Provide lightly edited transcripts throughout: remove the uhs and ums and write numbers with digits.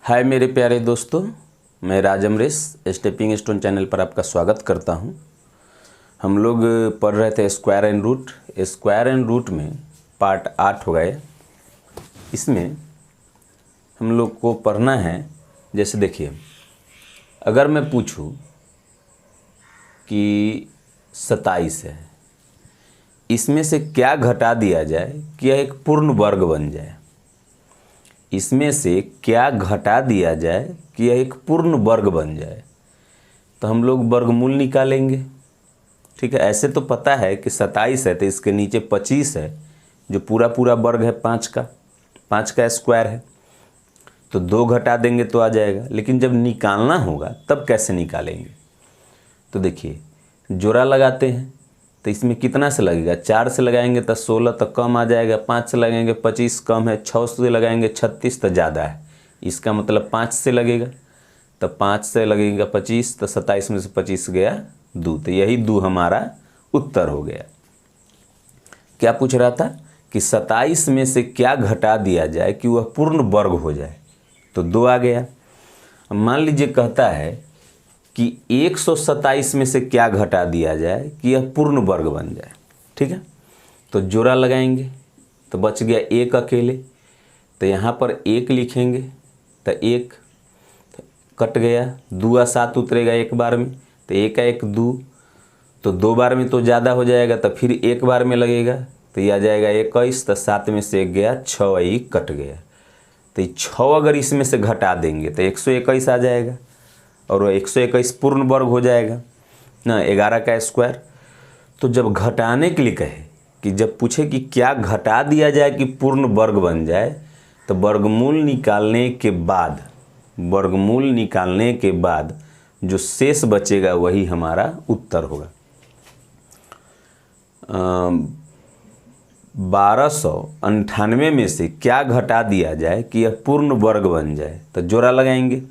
हाय मेरे प्यारे दोस्तों, मैं राज अमरेश स्टेपिंग स्टोन चैनल पर आपका स्वागत करता हूं। हम लोग पढ़ रहे थे square and root. Square and root में पार्ट 8 हो गए। इसमें हम लोग को पढ़ना है, जैसे देखिए, अगर मैं पूछूं कि 27 है, इसमें से क्या घटा दिया जाए कि यह एक पूर्ण वर्ग बन जाए। इसमें से क्या घटा दिया जाए कि यह एक पूर्ण वर्ग बन जाए, तो हम लोग वर्गमूल निकालेंगे। ठीक है, ऐसे तो पता है कि 27 है तो इसके नीचे 25 है, जो पूरा पूरा वर्ग है 5 का स्क्वायर है, तो 2 घटा देंगे तो आ जाएगा। लेकिन जब निकालना होगा तब कैसे निकालेंगे, तो देखिए जोड़ा लगाते हैं। तो इसमें कितना से लगेगा, 4 से लगाएंगे तो 16 तो कम आ जाएगा, 5 से लगाएंगे 25 कम है, 6 से लगाएंगे 36 तो ज़्यादा है। इसका मतलब 5 से लगेगा, तो 5 से लगेगा 25, तो 27 में से 25 गया 2, तो यही 2 हमारा उत्तर हो गया। क्या पूछ रहा था कि 27 में से क्या घटा दिया जाए कि वह पूर्ण वर्ग हो जाए, तो 2 आ गया। मान लीजिए कहता है कि 127 में से क्या घटा दिया जाए कि यह पूर्ण वर्ग बन जाए। ठीक है, तो जोड़ा लगाएंगे तो बच गया 1 अकेले, तो यहाँ पर 1 लिखेंगे, तो 1 कट गया, 2 7 उतरेगा एक बार में, तो 1 का 1 2, तो 2 बार में तो ज़्यादा हो जाएगा, तो फिर एक बार में लगेगा, तो यह आ जाएगा 21, तो 7 में से 1 गया, 6 ही कट गया। तो 6 अगर इसमें से घटा देंगे तो 121 आ जाएगा, और वह 121 पूर्ण वर्ग हो जाएगा ना, 11 का स्क्वायर। तो जब घटाने के लिए कहे कि जब पूछे कि क्या घटा दिया जाए कि पूर्ण वर्ग बन जाए, तो वर्गमूल निकालने के बाद जो शेष बचेगा वही हमारा उत्तर होगा। 1298 में से क्या घटा दिया जाए कि यह पूर्ण वर्ग बन जाए, तो जोड़ा लगाएंगे।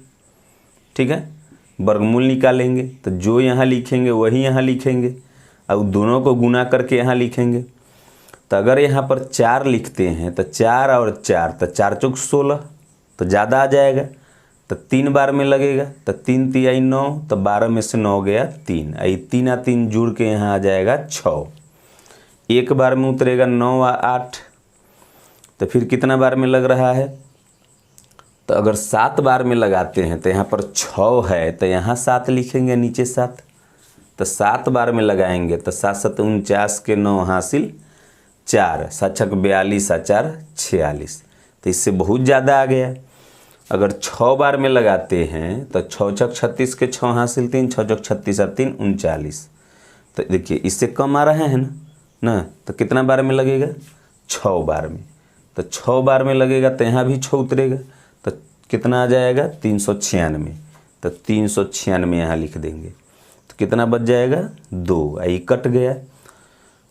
ठीक है, वर्गमूल निकालेंगे, तो जो यहाँ लिखेंगे वही यहाँ लिखेंगे, अब दोनों को गुना करके यहाँ लिखेंगे। तो अगर यहाँ पर 4 लिखते हैं तो 4 और 4, तो 4 चौक 16, तो ज़्यादा आ जाएगा, तो 3 बार में लगेगा, तो 3 तिहाई 9, तो 12 में से 9 गया 3, आई 3 और 3 जुड़ के यहाँ आ जाएगा 6। एक बार में उतरेगा 9 और 8, तो फिर कितना बार में लग रहा है, तो अगर 7 बार में लगाते हैं तो यहाँ पर 6 है, तो यहाँ 7 लिखेंगे, नीचे 7, तो 7 बार में लगाएंगे तो 7 7 49 के 9 हासिल 4, 7 6 42 और 4 46, तो इससे बहुत ज़्यादा आ गया। अगर 6 बार में लगाते हैं तो 6 6 36 के 6 हासिल 3, 6 6 36 और 3 39, तो देखिए इससे कम आ रहा है ना, तो कितना बार में लगेगा, 6 बार में, तो 6 बार में लगेगा तो यहाँ भी 6 उतरेगा, तो कितना आ जाएगा 396, तो 396 यहाँ लिख देंगे, तो कितना बच जाएगा 2, आई कट गया।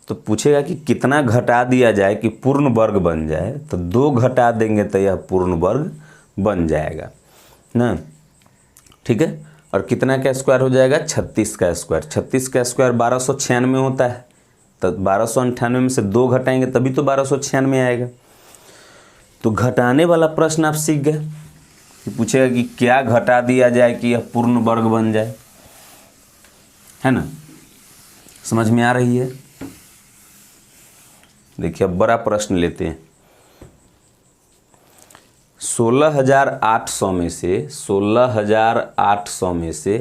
तो पूछेगा कि कितना घटा दिया जाए कि पूर्ण वर्ग बन जाए, तो 2 घटा देंगे तो यह पूर्ण वर्ग बन जाएगा ना। ठीक है, और कितना का स्क्वायर हो जाएगा, 36 का स्क्वायर। 36 का स्क्वायर 1296 होता है, तो 1298 में से 2 घटाएंगे तभी तो 1296 आएगा। तो घटाने वाला प्रश्न आप सीख गए कि पूछेगा कि क्या घटा दिया जाए कि यह पूर्ण वर्ग बन जाए, है ना। समझ में आ रही है। देखिए अब बड़ा प्रश्न लेते हैं। 16,800 में से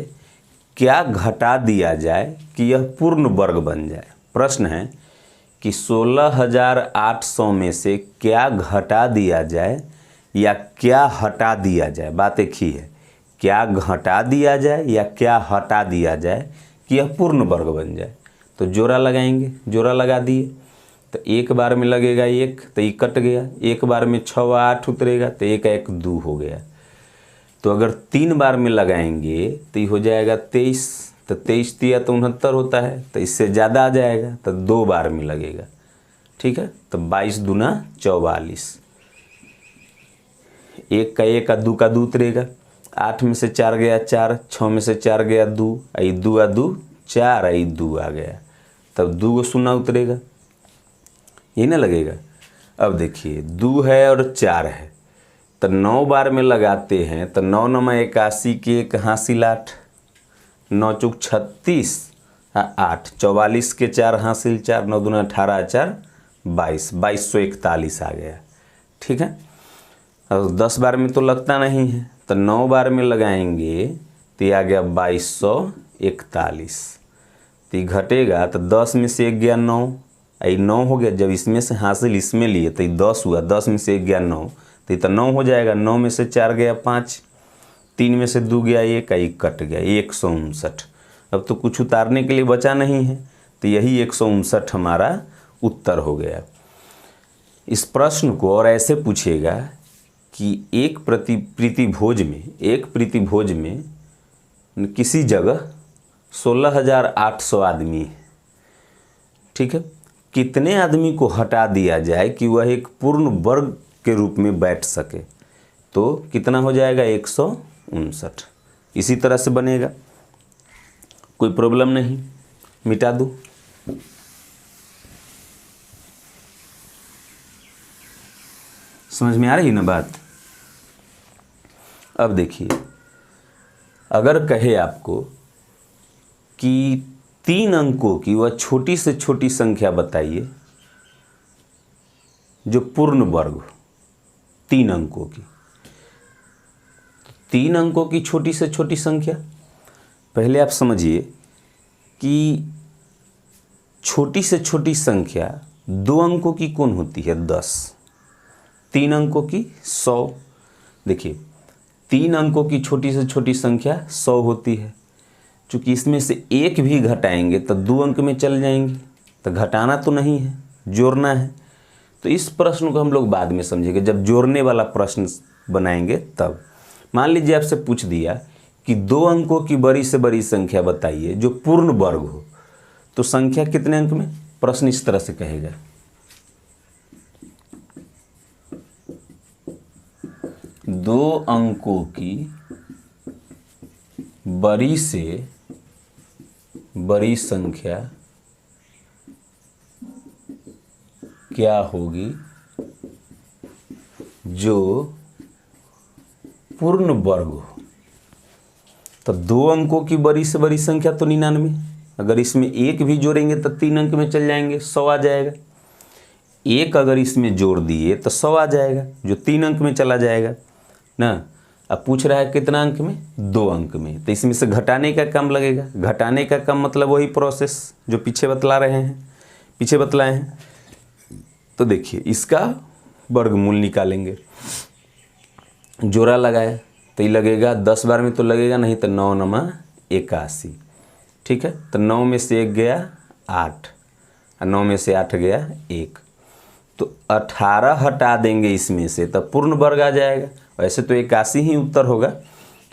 क्या घटा दिया जाए कि यह पूर्ण वर्ग बन जाए। प्रश्न है कि 16,800 में से क्या घटा दिया जाए या क्या हटा दिया जाए। बात एक ही है, क्या घटा दिया जाए या क्या हटा दिया जाए कि यह पूर्ण वर्ग बन जाए। तो जोड़ा लगाएंगे, जोड़ा लगा दिए, तो एक बार में लगेगा 1, तो ये कट गया, एक बार में 6 व 8 उतरेगा, तो 1 1 2 हो गया। तो अगर 3 बार में लगाएंगे तो ये हो जाएगा 23, तो 23 तिया तो 69 होता है, तो इससे ज़्यादा आ जाएगा, तो 2 बार में लगेगा। ठीक है, तो 22 दूना 44, 1 का 1 और 2 का 2 उतरेगा, 8 में से 4 गया 4, 6 में से 4 गया 2, आई 2 और 2 4, आई 2 आ गया, तब 2 को 0 उतरेगा, ये ना लगेगा। अब देखिए 2 है और 4 है, तो तो 9 बार में लगाते हैं तो 9 9 81 के 1 हासिल 8, 9 चौक 36, 8 44 के 4 हासिल 4, 9 दूना 18 4 22, 2241 आ गया। ठीक है, और 10 बार में तो लगता नहीं है तो 9 बार में लगाएंगे तो ये आ गया 2241। तो ये घटेगा तो 10 में से 1 गया 9, ये 9 हो गया। जब इसमें से हासिल इसमें लिए तो ये 10 हुआ, 10 में से 1 गया 9, तो ये तो 9 हो जाएगा। 9 में से 4 गया 5, 3 में से 2 गया 1, 1 कट गया 159। अब तो कुछ उतारने के लिए बचा नहीं है, तो यही 159 हमारा उत्तर हो गया। इस प्रश्न को और ऐसे पूछेगा कि एक प्रीतिभोज में किसी जगह 16,800 आदमी है। ठीक है, कितने आदमी को हटा दिया जाए कि वह एक पूर्ण वर्ग के रूप में बैठ सके, तो कितना हो जाएगा 159। इसी तरह से बनेगा, कोई प्रॉब्लम नहीं, मिटा दो। समझ में आ रही ना बात। अब देखिए, अगर कहे आपको कि 3 अंकों की वह छोटी से छोटी संख्या बताइए जो पूर्ण वर्ग हो, 3 अंकों की, 3 अंकों की छोटी से छोटी संख्या। पहले आप समझिए कि छोटी से छोटी संख्या 2 अंकों की कौन होती है? 10। 3 अंकों की 100। देखिए, 3 अंकों की छोटी से छोटी संख्या 100 होती है। चूँकि इसमें से एक भी घटाएंगे तो 2 अंक में चल जाएंगे, तो घटाना तो नहीं है, जोड़ना है। तो इस प्रश्न को हम लोग बाद में समझेंगे, जब जोड़ने वाला प्रश्न बनाएंगे तब। मान लीजिए आपसे पूछ दिया कि 2 अंकों की बड़ी से बड़ी संख्या बताइए जो पूर्ण वर्ग हो, तो संख्या कितने अंक में? प्रश्न इस तरह से कहेगा, दो अंकों की बड़ी से बड़ी संख्या क्या होगी जो पूर्ण वर्ग हो। तो 2 अंकों की बड़ी से बड़ी संख्या तो 99। अगर इसमें एक भी जोड़ेंगे तो 3 अंक में चल जाएंगे, 100 आ जाएगा। एक अगर इसमें जोड़ दिए तो 100 आ जाएगा, जो 3 अंक में चला जाएगा ना। अब पूछ रहा है कितना अंक में? 2 अंक में। तो इसमें से घटाने का काम लगेगा। घटाने का काम मतलब वही प्रोसेस जो पीछे बतलाए हैं। तो देखिए, इसका वर्गमूल निकालेंगे, जोड़ा लगाया तो ये लगेगा 10 बार में तो लगेगा नहीं, तो 9 9 81। ठीक है, तो 9 में से 1 गया 8 और 9 में से 8 गया 1, तो 18 हटा देंगे इसमें से, तब पूर्ण वर्ग आ जाएगा। वैसे तो 81 ही उत्तर होगा।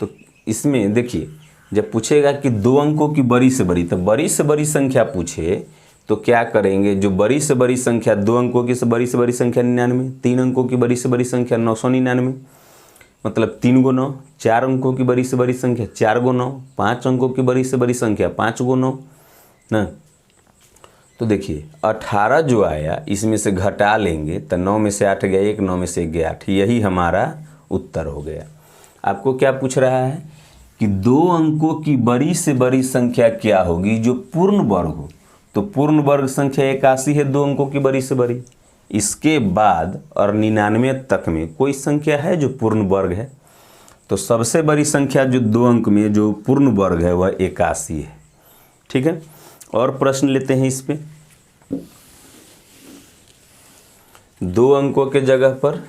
तो इसमें देखिए, जब पूछेगा कि 2 अंकों की बड़ी से बड़ी, तो बड़ी से बड़ी संख्या पूछे तो क्या करेंगे? जो बड़ी से बड़ी संख्या, 2 अंकों की से बड़ी संख्या 99, 3 अंकों की बड़ी से बड़ी संख्या 999, मतलब 3 × 9। 4 अंकों की बड़ी से बड़ी संख्या 4 × 9। 5 अंकों की बड़ी से बड़ी संख्या 5 × 9 ना। तो देखिए, 18 जो आया इसमें से घटा लेंगे तो 9 में से 8 गया 1, 9 में से 1 गया 8, यही हमारा उत्तर हो गया। आपको क्या पूछ रहा है कि 2 अंकों की बड़ी से बड़ी संख्या क्या होगी जो पूर्ण वर्ग हो। तो पूर्ण वर्ग संख्या 81 है 2 अंकों की बड़ी से बड़ी। इसके बाद और 99 तक में कोई संख्या है जो पूर्ण वर्ग है? तो सबसे बड़ी संख्या जो 2 अंक में जो पूर्ण वर्ग है वह 81 है। ठीक है, और प्रश्न लेते हैं इस पे। 2 अंकों के जगह पर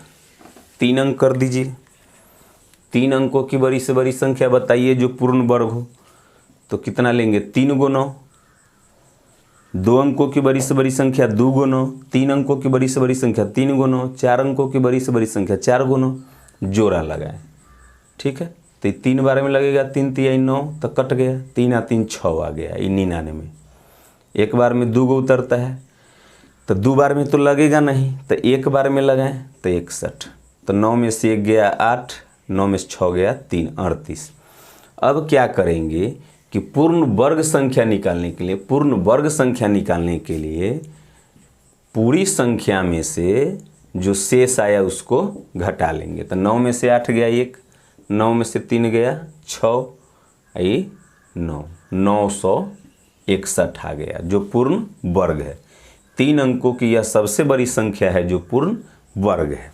3 अंक कर दीजिए। 3 अंकों की बड़ी से बड़ी संख्या बताइए जो पूर्ण वर्ग हो, तो कितना लेंगे? 3 × 9। 2 अंकों की बड़ी से बड़ी संख्या 2 × 9, 3 अंकों की बड़ी से बड़ी संख्या 3 × 9, 4 अंकों की बड़ी से बड़ी संख्या 4 × 9, जोड़ा लगाए। ठीक है, तो 3 बार में लगेगा, 3 3 9 तो कट गया, 3 और 3 6 आ गया, 99। 1 बार में 2 उतरता है, तो 2 बार में तो लगेगा नहीं, तो 1 बार में लगाएं तो 61। तो 9 में से 1 गया 8, 9 में से 6 गया 3, 38। अब क्या करेंगे कि पूर्ण वर्ग संख्या निकालने के लिए पूरी संख्या में से जो शेष आया उसको घटा लेंगे। तो 9 में से 8 गया 1, 9 में से 3 गया 6, ये 9, 961 आ गया जो पूर्ण वर्ग है। 3 अंकों की यह सबसे बड़ी संख्या है जो पूर्ण वर्ग है।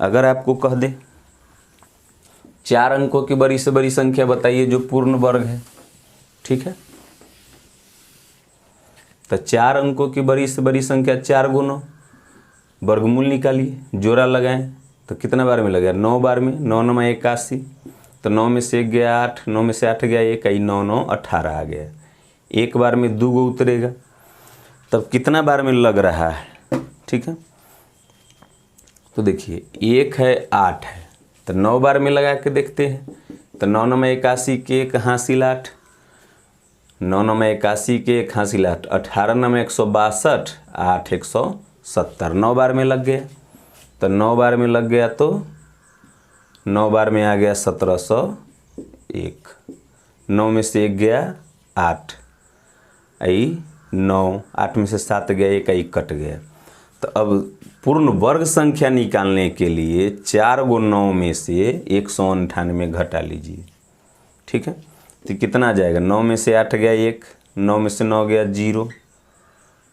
अगर आपको कह दे 4 अंकों की बड़ी से बड़ी संख्या बताइए जो पूर्ण वर्ग है, ठीक है। तो 4 अंकों की बड़ी से बड़ी संख्या 4 गुना वर्गमूल निकालिए, जोड़ा लगाएं तो कितना बार में लगेगा, 9 बार में। 9 9 81, तो 9 में से 1 गया 8, 9 में से 8 गया 1, 9 9 18 आ गया। एक बार में 2 गो उतरेगा, तब कितना बार में लग रहा है, ठीक है। तो देखिए 1 है 8 है, तो 9 बार में लगा के देखते हैं। तो 9 9 81 के 1 हासिल 8, 9 9 81 के 1 हासिल 8, 18 9 162, 8 170, 9 बार में लग गया। तो 9 बार में लग गया तो 9 बार में आ गया 1701, 9 में से 1 गया 8, 9, 8 में से 7 गया 1 कट गया। तो अब पूर्ण वर्ग संख्या निकालने के लिए 4 × 9 में से 198 घटा लीजिए, ठीक है। तो कितना आ जाएगा, 9 में से 8 गया 1, 9 में से 9 गया 0,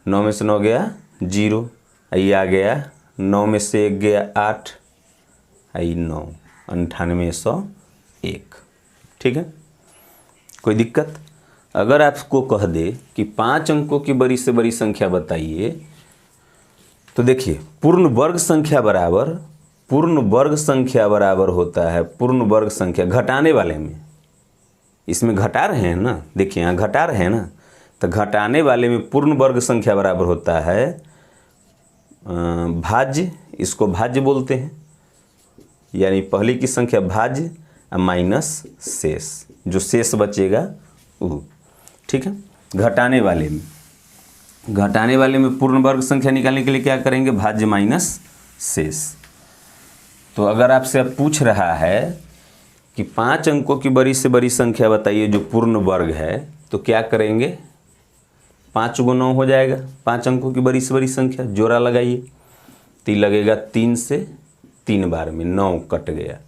9 में से 9 गया 0, ये आ गया 9 में से 1 गया 8, 9, 9801, ठीक है। कोई दिक्कत? अगर आपको कह दे कि 5 अंकों की बड़ी से बड़ी संख्या बताइए, तो देखिए पूर्ण वर्ग संख्या बराबर होता है पूर्ण वर्ग संख्या घटाने वाले में, इसमें घटा रहे हैं ना, देखिए यहाँ घटा रहे हैं ना, तो घटाने वाले में पूर्ण वर्ग संख्या बराबर होता है भाज्य, इसको भाज्य बोलते हैं, यानी पहले की संख्या भाज्य माइनस शेष, जो शेष बचेगा वो, ठीक है। घटाने वाले में पूर्ण वर्ग संख्या निकालने के लिए क्या करेंगे, भाज्य माइनस शेष। तो अगर आपसे अब पूछ रहा है कि 5 अंकों की बड़ी से बड़ी संख्या बताइए जो पूर्ण वर्ग है, तो क्या करेंगे, 5 × 9 हो जाएगा, 5 अंकों की बड़ी से बड़ी संख्या, जोड़ा लगाइए तो ये लगेगा 3 से 3 बार में, 9 कट गया,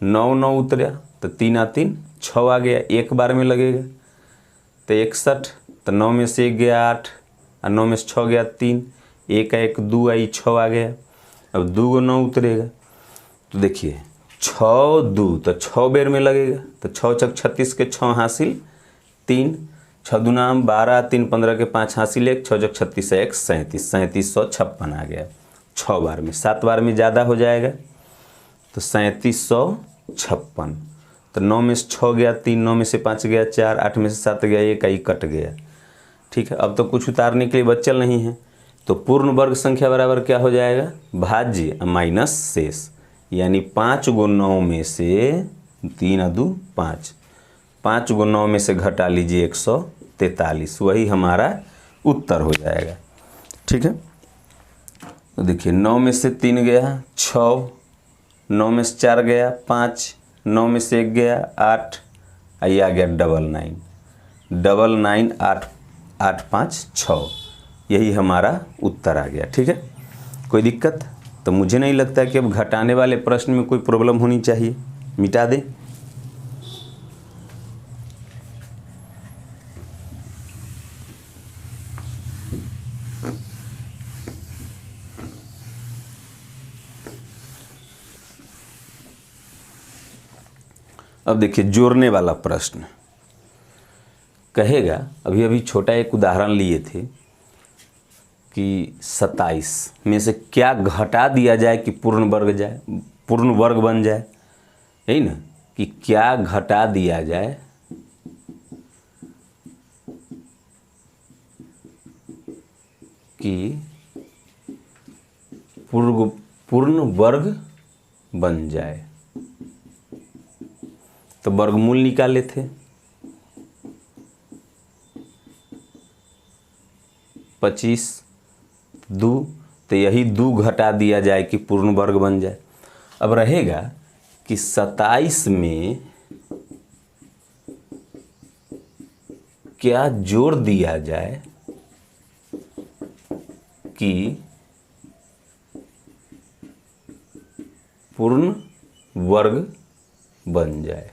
9 9 उतरा तो 3 आ 3 6 आ गया, एक बार में लगेगा तो 61, तो 9 में से 1 गया 8 और 9 में से 6 गया 3, 1 1 2 आई 6 आ गया। अब 2 × 9 उतरेगा, तो देखिए 6 2 तो 6 बेर में लगेगा, तो 6 छक 36 के 6 हासिल 3, 6 2 12, 3 15 के 5 हासिल 1, 6 छक 36 1 37, 3756 आ गया 6 बार में। 7 बार में ज़्यादा हो जाएगा तो 3756, तो 9 में से 6 गया 3, 9 में से 5 गया 4, 8 में से 7 गया 1 कट गया, ठीक है। अब तो कुछ उतारने के लिए बचल नहीं है, तो पूर्ण वर्ग संख्या बराबर क्या हो जाएगा, भाज्य माइनस शेष, यानी 5 × 9 में से 3 2 5, 5 × 9 में से घटा लीजिए 143, वही हमारा उत्तर हो जाएगा, ठीक है। तो देखिए 9 में से 3 गया 6, 9 में से 4 गया 5, 9 में से 1 गया 8, ये आ गया 99, 99 8 8 5 6, यही हमारा उत्तर आ गया, ठीक है। कोई दिक्कत? तो मुझे नहीं लगता कि अब घटाने वाले प्रश्न में कोई प्रॉब्लम होनी चाहिए, मिटा दें। अब देखिए जोड़ने वाला प्रश्न कहेगा, अभी अभी छोटा एक उदाहरण लिए थे कि 27 में से क्या घटा दिया जाए कि पूर्ण वर्ग बन जाए, यही ना, कि क्या घटा दिया जाए कि पूर्ण वर्ग बन जाए। तो वर्गमूल निकाले थे, 25 2, तो यही 2 घटा दिया जाए कि पूर्ण वर्ग बन जाए। अब रहेगा कि 27 में क्या जोड़ दिया जाए कि पूर्ण वर्ग बन जाए।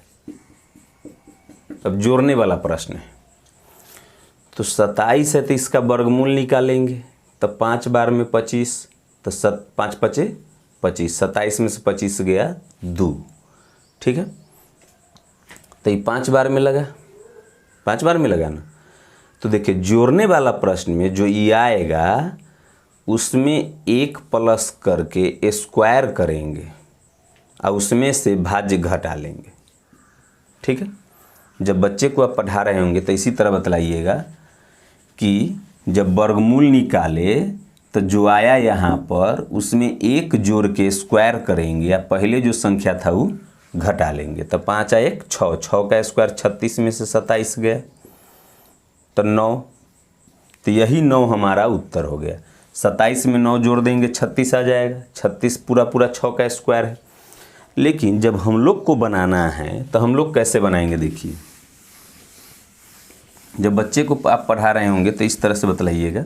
अब जोड़ने वाला प्रश्न है, तो 27 है तो इसका वर्गमूल निकालेंगे, तब 5 बार में 25, तो 5 पचे 25, 27 में से 25 गया 2, ठीक है। तो ये 5 बार में लगा, 5 बार में लगा ना। तो देखिए जोड़ने वाला प्रश्न में जो ये आएगा उसमें 1 प्लस करके स्क्वायर करेंगे और उसमें से भाज्य घटा लेंगे, ठीक है। जब बच्चे को आप पढ़ा रहे होंगे तो इसी तरह बतलाइएगा कि जब वर्गमूल निकाले तो जो आया यहाँ पर उसमें 1 जोड़ के स्क्वायर करेंगे या पहले जो संख्या था वो घटा लेंगे। तो 5 आ 1 6, 6 का स्क्वायर 36 में से 27 गया तो 9, तो यही 9 हमारा उत्तर हो गया। 27 में 9 जोड़ देंगे 36 आ जाएगा, 36 पूरा 6 का स्क्वायर है। लेकिन जब हम लोग को बनाना है तो हम लोग कैसे बनाएंगे, देखिए जब बच्चे को आप पढ़ा रहे होंगे तो इस तरह से बतलाइएगा।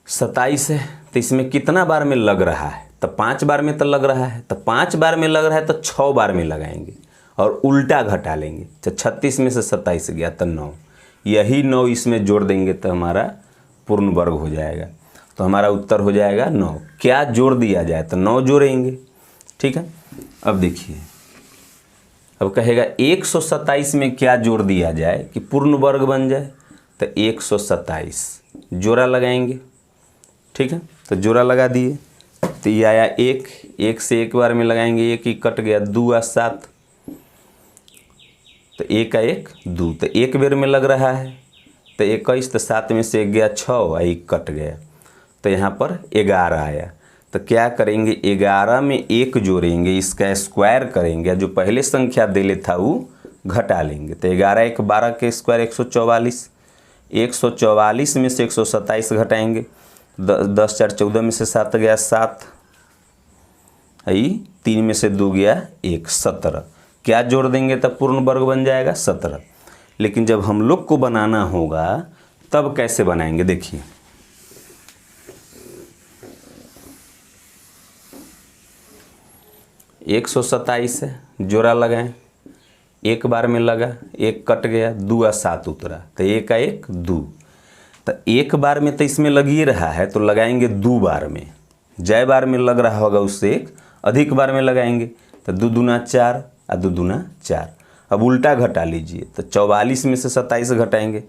27 है तो इसमें कितना बार में लग रहा है, तो 5 बार में तो लग रहा है, तो 5 बार में लग रहा है तो 6 बार में लगाएंगे और उल्टा घटा लेंगे। तो 36 में से 27 गया तो 9, यही 9 इसमें जोड़ देंगे तो हमारा पूर्ण वर्ग हो जाएगा। तो हमारा उत्तर हो जाएगा 9। क्या जोड़ दिया जाए, तो 9 जोड़ेंगे, ठीक है। अब देखिए, अब कहेगा 127 में क्या जोड़ दिया जाए कि पूर्ण वर्ग बन जाए, तो 127 जोड़ा लगाएंगे, ठीक है। तो जोड़ा लगा दिए तो ये आया 1 से 1 बार में लगाएंगे, 1 ही कट गया, 2 आ 7, तो 1 का 1 2, तो 1 बेर में लग रहा है तो 21, तो 7 में से 1 गया 6 और 1 कट गया, तो यहाँ पर 11 आया। तो क्या करेंगे, 11 में 1 जोड़ेंगे, इसका स्क्वायर करेंगे, जो पहले संख्या देले था वो घटा लेंगे। तो 11 1 12 के स्क्वायर 144, 144 में से 127 घटाएंगे, 10 4 14 में से 7 गया 7, 3 में से 2 गया 1, 17। क्या जोड़ देंगे तब पूर्ण वर्ग बन जाएगा 17। लेकिन जब हम लोग को बनाना होगा तब कैसे बनाएंगे, देखिए 127 है, जोड़ा लगाएं, 1 बार में लगा, 1 कट गया, 2 आ 7 उतरा, तो 1 का 1 2, तो 1 बार में तो इसमें लग ही रहा है तो लगाएंगे 2 बार में, जय बार में लग रहा होगा उससे 1 अधिक बार में लगाएंगे, तो 2 दूना 4 और 2 दूना 4। अब उल्टा घटा लीजिए, तो 44 में से 27 घटाएंगे,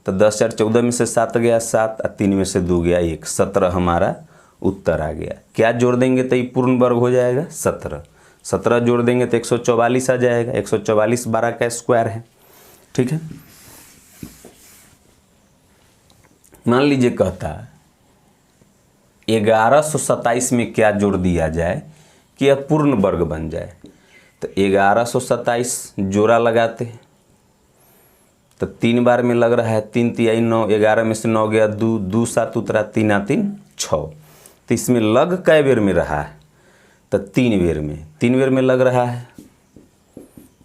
तो 10 4 14 में से 7 गया 7 और 3 में से 2 गया 1, 17 हमारा उत्तर आ गया। क्या जोड़ देंगे तो ये पूर्ण वर्ग हो जाएगा 17। 17 जोड़ देंगे तो 144 आ जाएगा, 144 12 का स्क्वायर है, ठीक है। मान लीजिए कहता है 1127 में क्या जोड़ दिया जाए कि यह पूर्ण वर्ग बन जाए, तो 1127 जोड़ा लगाते हैं, तो 3 बार में लग रहा है, 3 तिहाई 9, 11 में से 9 गया 2, 2 7 उतरा, 3 आ 3 6, तो इसमें लग कै बेर में रहा है, तो 3 बेर में, 3 बेर में लग रहा है,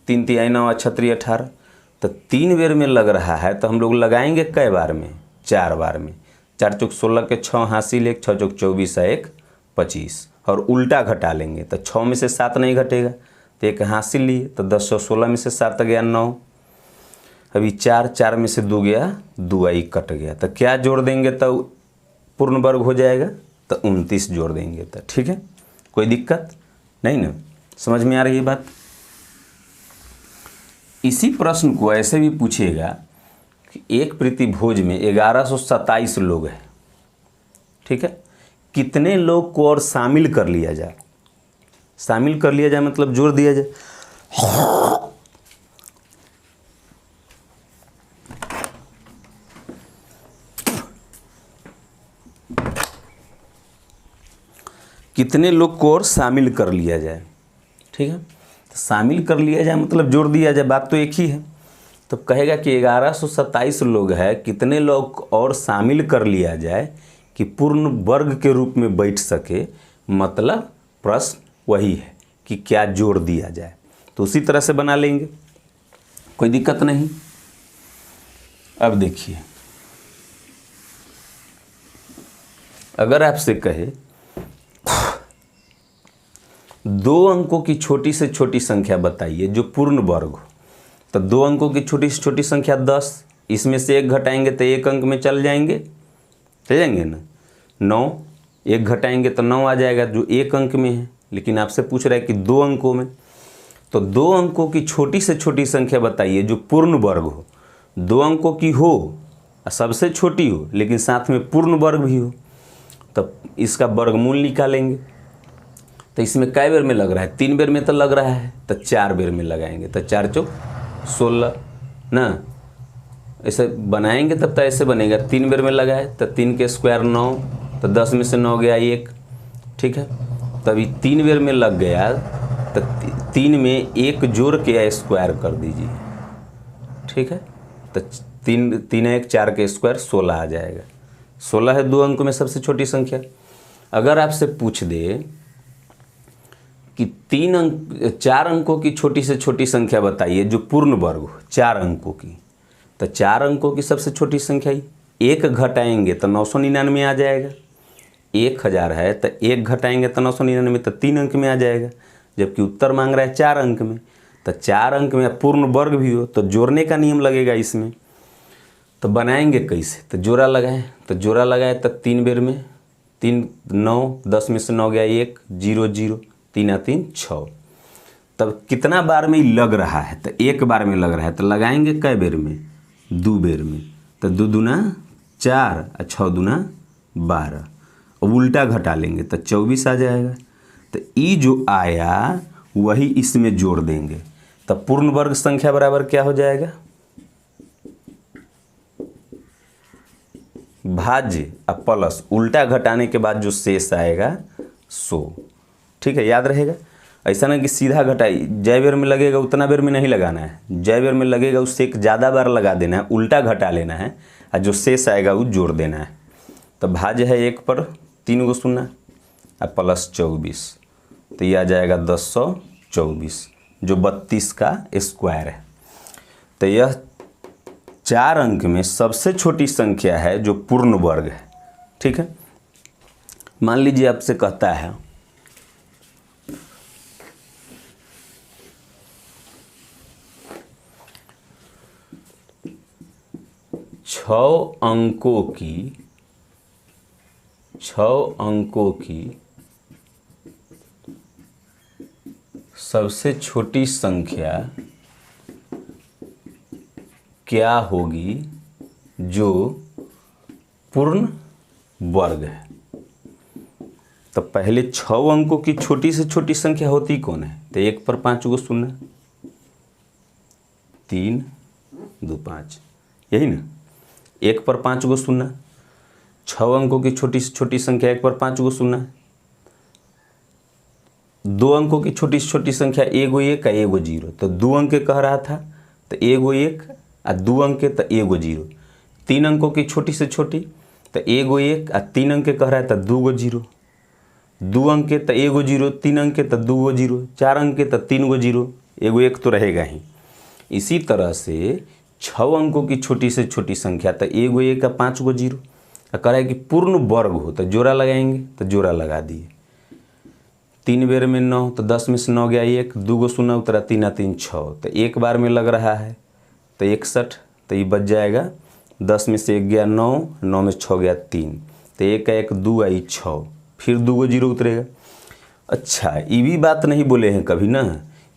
3 तिहाई 9 छत्री 18, तो 3 बेर में लग रहा है तो हम लोग लगाएंगे कै बार में, 4 बार में, 4 चौक 16 के 6 हासिल 1, 6 चौक 24 1 25 और उल्टा घटा लेंगे, तो 6 में से 7 नहीं घटेगा तो 1 हासिल लिए, तो 10 16 में से 7 गया 9, अभी 4 में से 2 गया 2 1 कट गया, तो क्या जोड़ देंगे तो पूर्ण वर्ग हो जाएगा, तो 29 जोड़ देंगे, तो ठीक है। कोई दिक्कत नहीं ना, समझ में आ रही है बात। इसी प्रश्न को ऐसे भी पूछेगा कि एक प्रीति भोज में 1127 लोग हैं, ठीक है, कितने लोग को और शामिल कर लिया जाए, शामिल कर लिया जाए मतलब जोड़ दिया जाए, कितने लोग को और शामिल कर लिया जाए, ठीक है। तो शामिल कर लिया जाए मतलब जोड़ दिया जाए, बात तो एक ही है। तो कहेगा कि 1127 लोग हैं, कितने लोग और शामिल कर लिया जाए कि पूर्ण वर्ग के रूप में बैठ सके, मतलब प्रश्न वही है कि क्या जोड़ दिया जाए, तो उसी तरह से बना लेंगे, कोई दिक्कत नहीं। अब देखिए, अगर आपसे कहे 2 अंकों की छोटी से छोटी संख्या बताइए जो पूर्ण वर्ग हो। तो 2 अंकों की छोटी से छोटी संख्या 10, इसमें से 1 घटाएंगे तो 1 अंक में चल जाएंगे ना। 9, 1 घटाएंगे तो 9 आ जाएगा जो 1 अंक में है, लेकिन आपसे पूछ रहा है कि 2 अंकों में। तो 2 अंकों की छोटी से छोटी संख्या बताइए जो पूर्ण वर्ग हो। 2 अंकों की हो, सबसे छोटी हो, लेकिन साथ में पूर्ण वर्ग भी हो, तब इसका वर्गमूल निकालेंगे। तो इसमें कै बेर में लग रहा है? 3 बेर में तो लग रहा है, तो 4 बेर में लगाएंगे। तो 4 चौक 16 ना, ऐसे बनाएंगे तब तो ऐसे बनेगा। 3 बेर में लगाए तो 3 के स्क्वायर 9, तो 10 में से 9 गया 1, ठीक है। तभी 3 बेर में लग गया तो 3 में 1 जोड़ के स्क्वायर कर दीजिए, ठीक है। तो 3 1 4 के स्क्वायर 16 आ जाएगा। 16 है 2 अंक में सबसे छोटी संख्या। अगर आपसे पूछ दे कि 4 अंकों की छोटी से छोटी संख्या बताइए जो पूर्ण वर्ग हो, 4 अंकों की, तो 4 अंकों की सबसे छोटी संख्या ही 1 घटाएंगे तो 999 आ जाएगा। 1000 है तो 1 घटाएंगे तो 999, तो 3 अंक में आ जाएगा। जबकि उत्तर मांग रहा है 4 अंक में, तो 4 अंक में पूर्ण वर्ग भी हो तो जोड़ने का नियम लगेगा इसमें। तो बनाएंगे कैसे? तो जोड़ा लगाएं। तो जोड़ा लगाए तो 3 बेर में 3 9, 10 में से 9 गया 1, 0 0, 3 3 6। तब कितना बार में लग रहा है? तो 1 बार में लग रहा है। तो लगाएंगे कै बेर में? 2 बेर में। तो 2 दूना 4 और 6 दूना 12। अब उल्टा घटा लेंगे तो 24 आ जाएगा। तो ई जो आया वही इसमें जोड़ देंगे। तो पूर्ण वर्ग संख्या बराबर क्या हो जाएगा? भाज्य और प्लस उल्टा घटाने के बाद जो शेष आएगा 100, ठीक है, याद रहेगा। ऐसा ना कि सीधा घटाई, जय बेर में लगेगा उतना बेर में नहीं लगाना है, जय बेर में लगेगा उससे एक ज़्यादा बार लगा देना है, उल्टा घटा लेना है और जो शेष आएगा वो जोड़ देना है। तो भाज्य है 1 पर 3 गो शून्य और प्लस 24, तो ये आ जाएगा 1024 जो 32 का स्क्वायर है। तो यह 4 अंक में सबसे छोटी संख्या है जो पूर्ण वर्ग है, ठीक है। मान लीजिए आपसे कहता है 6 अंकों की सबसे छोटी संख्या क्या होगी जो पूर्ण वर्ग है। तो पहले 6 अंकों की छोटी से छोटी संख्या होती कौन है? तो 1 पर 5 गो शून्य, 3 2 5, यही ना। 1 पर 5 गो शून्य, 6 अंकों की छोटी से छोटी संख्या 1 पर 5 गो शून्य। 2 अंकों की छोटी से छोटी संख्या 1 1 और 1 0। तो 2 अंक कह रहा था तो 1 1 और 2 अंक तो 1 0। 3 अंकों की छोटी से छोटी तो 1 1 और 3 अंक कह रहा है तो 2 0। 2 अंक तो 1 0, 3 अंक तो 2 0, 4 अंक तो 3 0, 1 1 तो रहेगा ही। इसी तरह से 6 अंकों की छोटी से छोटी संख्या तो 1 1 का 5 0। कह रहा है कि पूर्ण वर्ग हो तो जोड़ा लगाएंगे, तो जोड़ा लगा दिए। 3 बेर में 9, तो 10 में से 9 गया 1, 2 गो शून्य उतरा, 3 3 6। तो 1 बार में लग रहा है तो 61, तो ये बच जाएगा। 10 में से 1 गया 9, 9 में 6 गया 3, तो 1 का 1 2 आई 6, फिर 2 गो 0 उतरेगा। अच्छा, ये भी बात नहीं बोले हैं कभी ना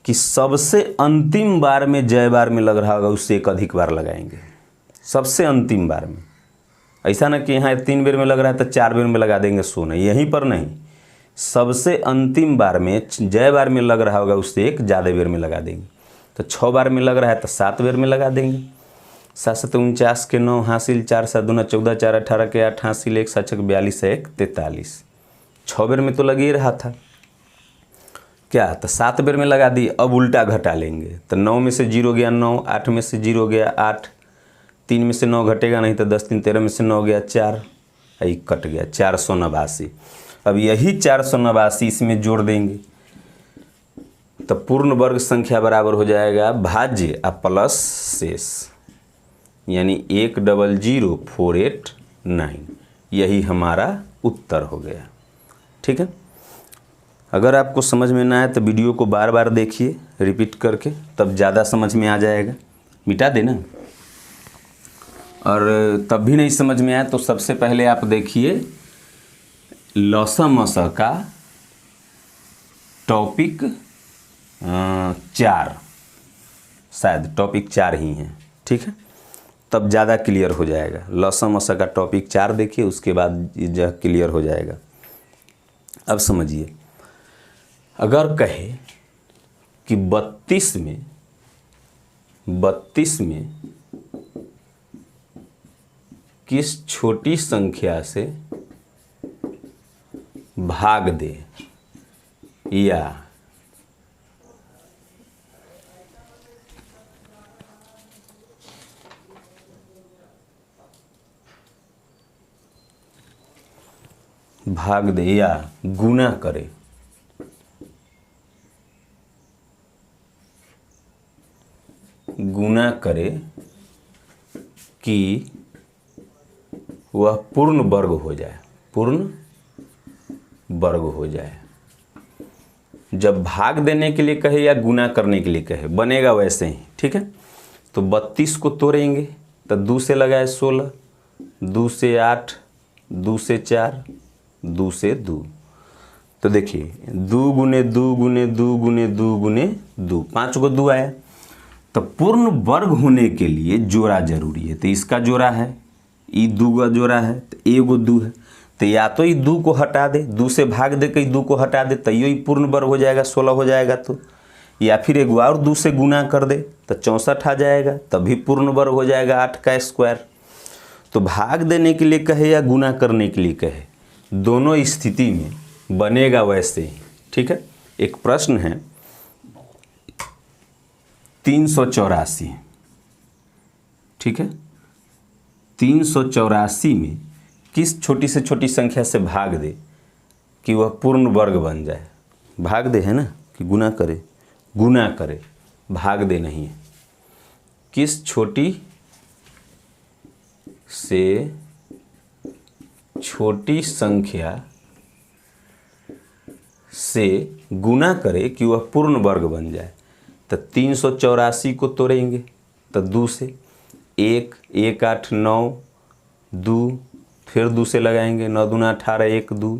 कि सबसे अंतिम बार में जय बार में लग रहा होगा उससे एक अधिक बार लगाएंगे। सबसे अंतिम बार में, ऐसा ना कि यहाँ 3 बेर में लग रहा है तो 4 बेर में लगा देंगे, सो नहीं, यहीं पर नहीं। सबसे अंतिम बार में जय बार में लग रहा होगा उससे एक ज़्यादा बेर में लगा देंगे। तो 6 बार में लग रहा है तो 7 बेर में लगा देंगे। 7 7 49 के 9 हासिल, 4 7 2 14, 4 18 के 8 हासिल, 1 7 42 1 43। 6 बेर में तो लग ही रहा था क्या, तो 7 बेर में लगा दी। अब उल्टा घटा लेंगे तो 9 में से 0 गया 9, 8 में से 0 गया 8, 3 में से 9 घटेगा नहीं तो 10 3 13 में से 9 गया 4, एक कट गया 489। अब यही 489 इसमें जोड़ देंगे तो पूर्ण वर्ग संख्या बराबर हो जाएगा भाज्य और प्लस शेष, यानी 100489। यही हमारा उत्तर हो गया, ठीक है। अगर आपको समझ में ना आए तो वीडियो को बार बार देखिए रिपीट करके, तब ज़्यादा समझ में आ जाएगा। मिटा देना। और तब भी नहीं समझ में आया तो सबसे पहले आप देखिए लौसा मौसा का टॉपिक 4, शायद टॉपिक 4 ही है, ठीक है, तब ज़्यादा क्लियर हो जाएगा। लौसा मौसा का टॉपिक 4 देखिए, उसके बाद यह क्लियर हो जाएगा। अब समझिए, अगर कहे कि 32 में किस छोटी संख्या से भाग दे, या भाग दे या गुना करे, कि वह पूर्ण वर्ग हो जाए, पूर्ण वर्ग हो जाए। जब भाग देने के लिए कहे या गुना करने के लिए कहे, बनेगा वैसे ही, ठीक है। तो 32 को तोड़ेंगे तो 2 से लगाए 16, 2 से 8, 2 से 4, 2 से 2। तो देखिए 2 गुने 2 गुने 2 गुने 2 गुने 2, 5 को 2 आया। तो पूर्ण वर्ग होने के लिए जोड़ा जरूरी है। तो इसका जोड़ा है, ई 2 का जोड़ा है, तो एगो 2 है। तो या तो ई 2 को हटा दे, 2 से भाग दे के 2 को हटा दे, तैयो ही पूर्ण वर्ग हो जाएगा, 16 हो जाएगा। तो या फिर एक और 2 से गुना कर दे तो 64 आ जाएगा, तभी पूर्ण वर्ग हो जाएगा 8 का स्क्वायर। तो भाग देने के लिए कहे या गुना करने के लिए कहे, दोनों स्थिति में बनेगा वैसे ही, ठीक है। एक प्रश्न है 384, ठीक है। 384 में किस छोटी से छोटी संख्या से भाग दे कि वह पूर्ण वर्ग बन जाए। भाग दे है ना, कि गुना करे, गुना करे, भाग दे नहीं है। किस छोटी से छोटी संख्या से गुना करे कि वह पूर्ण वर्ग बन जाए। तो 384 को तोड़ेंगे तो 2 से, 1, 1 8 9, 2, फिर 2 से लगाएंगे, 9 दूना 18, 1 2,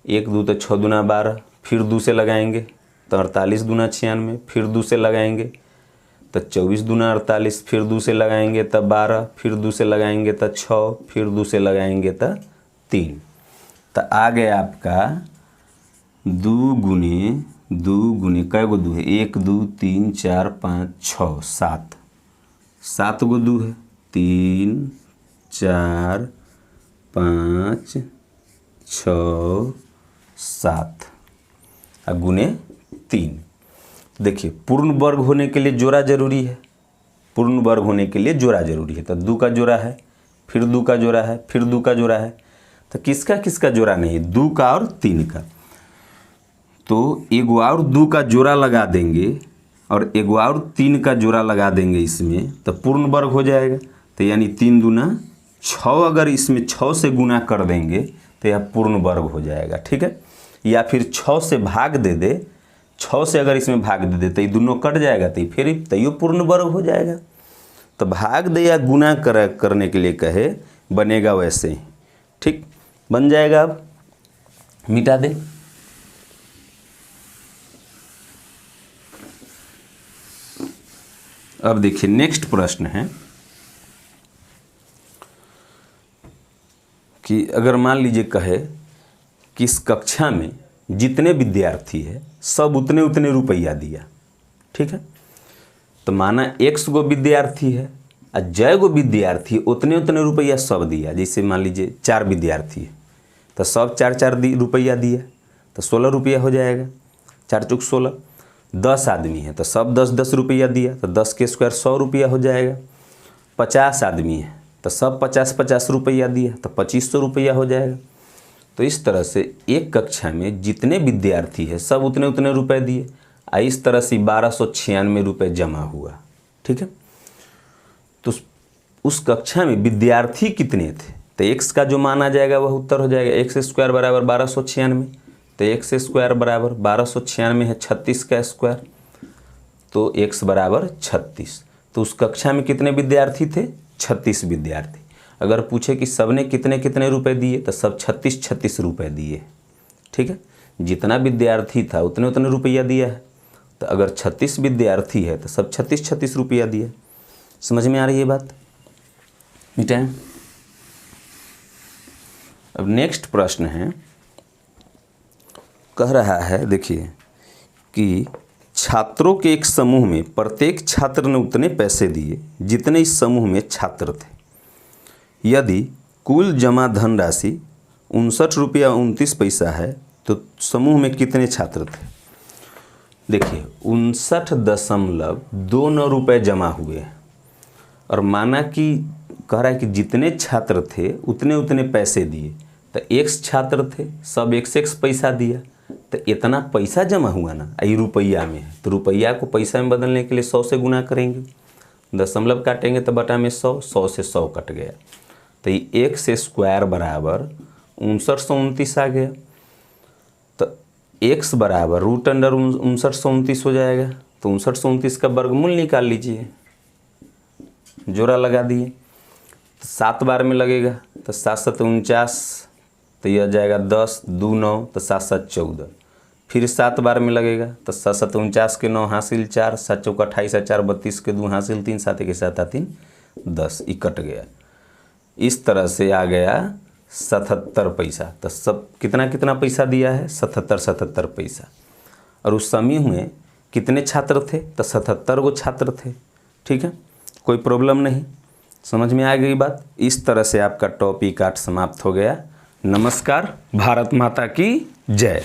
1 2 तो 6 दूना 12, फिर 2 से लगाएंगे तो 48 दूना 96, फिर 2 से लगाएंगे तो 24 दूना 48, फिर 2 से लगाएंगे तो 12, फिर 2 से लगाएंगे तो 6, फिर 2 से लगाएंगे तो 3। तो आ गया आपका 2 गुने कै गो 2 है, 1 2 3 4 5 6 7, 7 गो 2 है, 3 4 5 6 7 और गुने 3। देखिए पूर्ण वर्ग होने के लिए जोड़ा जरूरी है, पूर्ण वर्ग होने के लिए जोड़ा जरूरी है। तो 2 का जोड़ा है, फिर 2 का जोड़ा है, फिर 2 का जोड़ा है। तो किसका किसका जोड़ा नहीं है, 2 का और 3 का। तो एक और 2 का जोड़ा लगा देंगे और एक और 3 का जोड़ा लगा देंगे इसमें, तो पूर्ण वर्ग हो जाएगा। तो यानी 3 दूना 6, अगर इसमें 6 से गुना कर देंगे तो यह पूर्ण वर्ग हो जाएगा, ठीक है। या फिर 6 से भाग दे दे, 6 से अगर इसमें भाग दे दे तो ये दोनों कट जाएगा, तो फिर तैयो पूर्ण वर्ग हो जाएगा। तो भाग दे या गुना करने के लिए कहे, बनेगा वैसे ही, ठीक, बन जाएगा। अब मिटा दे। अब देखिए नेक्स्ट प्रश्न है कि अगर मान लीजिए कहे कि इस कक्षा में जितने विद्यार्थी है सब उतने उतने रुपया दिया, ठीक है। तो माना x गो विद्यार्थी है और जय गो विद्यार्थी उतने उतने रुपया सब दिया। जैसे मान लीजिए 4 विद्यार्थी है तो सब 4 रुपया दिया, तो 16 रुपया हो जाएगा, 4 चौक 16। 10 आदमी है तो सब 10 रुपया दिया, तो 10 के स्क्वायर 100 रुपया हो जाएगा। 50 आदमी है तो सब 50 रुपया दिया, तो 2500 रुपया हो जाएगा। तो इस तरह से एक कक्षा में जितने विद्यार्थी है सब उतने उतने रुपए दिए, इस तरह से 1296 रुपये जमा हुआ, ठीक है। तो उस कक्षा में विद्यार्थी कितने थे, तो x का जो मान आ जाएगा वह उत्तर हो जाएगा। x² बराबर 1296। तो x स्क्वायर बराबर 1296 है 36 का स्क्वायर, तो x बराबर 36। तो उस कक्षा में कितने विद्यार्थी थे? 36 विद्यार्थी। अगर पूछे कि सबने कितने कितने रुपए दिए तो सब 36 रुपए दिए। ठीक है, जितना विद्यार्थी था उतने उतने रुपया दिया है। तो अगर 36 विद्यार्थी है तो सब 36 रुपया दिया। समझ में आ रही है बात? मिटाएं। अब नेक्स्ट प्रश्न है, कह रहा है देखिए कि छात्रों के एक समूह में प्रत्येक छात्र ने उतने पैसे दिए जितने इस समूह में छात्र थे। यदि कुल जमा धनराशि 59 रुपया 29 पैसा है तो समूह में कितने छात्र थे? देखिए 59.29 रुपये जमा हुए और माना कि कह रहा है कि जितने छात्र थे उतने उतने पैसे दिए। तो x छात्र थे, सब x पैसा दिया, तो इतना पैसा जमा हुआ ना, ये रुपया में है। तो रुपया को पैसा में बदलने के लिए 100 से गुना करेंगे, दशमलव काटेंगे तो बटा में 100 से 100 कट गया। तो ये x स्क्वायर बराबर 5929 आ गया। तो x बराबर रूट अंडर 5929 हो जाएगा। तो 5929 का वर्गमूल निकाल लीजिए, जोड़ा लगा दिए। तो 7 बार में लगेगा तो 7 7 49, तो यह जाएगा 10 2 9, तो 7 7 14। फिर 7 बार में लगेगा तो 7 7 49 के 9 हासिल 4, 7 चौका 28 4 32 के 2 हासिल 3, 7 के 7 3 10, ये कट गया। इस तरह से आ गया 77 पैसा। तो सब कितना कितना पैसा दिया है? 77 पैसा। और उस समूह में कितने छात्र थे? तो 77 गो छात्र थे। ठीक है, कोई प्रॉब्लम नहीं। समझ में आ गई बात? इस तरह से आपका टॉपिक 8 समाप्त हो गया। नमस्कार, भारत माता की जय।